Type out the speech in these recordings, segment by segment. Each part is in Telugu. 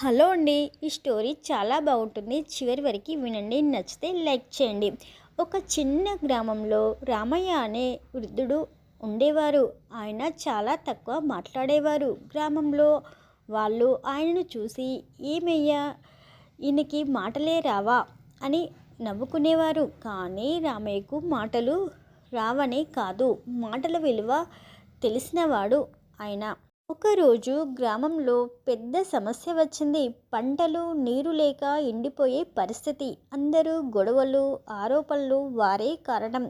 హలో అండి. ఈ స్టోరీ చాలా బాగుంటుంది. చివరి వరకు వినండి. నచ్చితే లైక్ చేయండి. ఒక చిన్న గ్రామంలో రామయ్య అనే వృద్ధుడు ఉండేవారు. ఆయన చాలా తక్కువ మాట్లాడేవారు. గ్రామంలో వాళ్ళు ఆయనను చూసి ఏమయ్యా, ఈయనకి మాటలే రావా అని నవ్వుకునేవారు. కానీ రామయ్యకు మాటలు రావనే కాదు, మాటల విలువ తెలిసినవాడు ఆయన. ఒకరోజు గ్రామంలో పెద్ద సమస్య వచ్చింది. పంటలు నీరు లేక ఎండిపోయే పరిస్థితి. అందరూ గొడవలు, ఆరోపణలు, వారే కారణం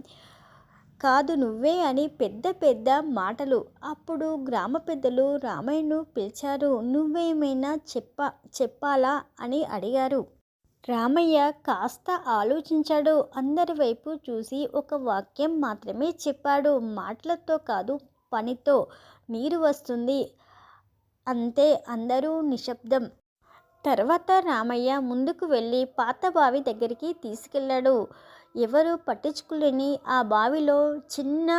కాదు నువ్వే అని పెద్ద పెద్ద మాటలు. అప్పుడు గ్రామ పెద్దలు రామయ్యను పిలిచారు. నువ్వేమైనా చెప్పాలా అని అడిగారు. రామయ్య కాస్త ఆలోచించాడు. అందరి వైపు చూసి ఒక వాక్యం మాత్రమే చెప్పాడు. మాటలతో కాదు, పనితో నీరు వస్తుంది అంతే. అందరూ నిశ్శబ్దం. తర్వాత రామయ్య ముందుకు వెళ్ళి పాత బావి దగ్గరికి తీసుకెళ్ళాడు. ఎవరు పట్టించుకోలేని ఆ బావిలో చిన్న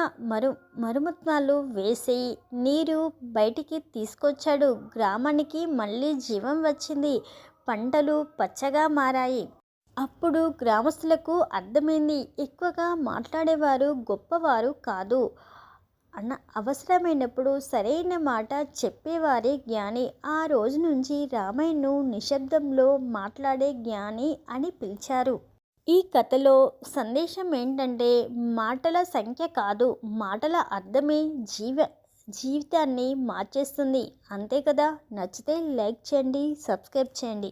మరుమత్నాలు వేసి నీరు బయటికి తీసుకొచ్చాడు. గ్రామానికి మళ్ళీ జీవం వచ్చింది. పంటలు పచ్చగా మారాయి. అప్పుడు గ్రామస్తులకు అర్థమైంది, ఎక్కువగా మాట్లాడేవారు గొప్పవారు కాదు, అవసరమైనప్పుడు సరైన మాట చెప్పేవారే జ్ఞాని. ఆ రోజు నుంచి రామయ్యను నిశ్శబ్దంలో మాట్లాడే జ్ఞాని అని పిలిచారు. ఈ కథలో సందేశం ఏంటంటే, మాటల సంఖ్య కాదు, మాటల అర్థమే జీవితాన్ని మార్చేస్తుంది. అంతే కదా. నచ్చితే లైక్ చేయండి, సబ్స్క్రైబ్ చేయండి.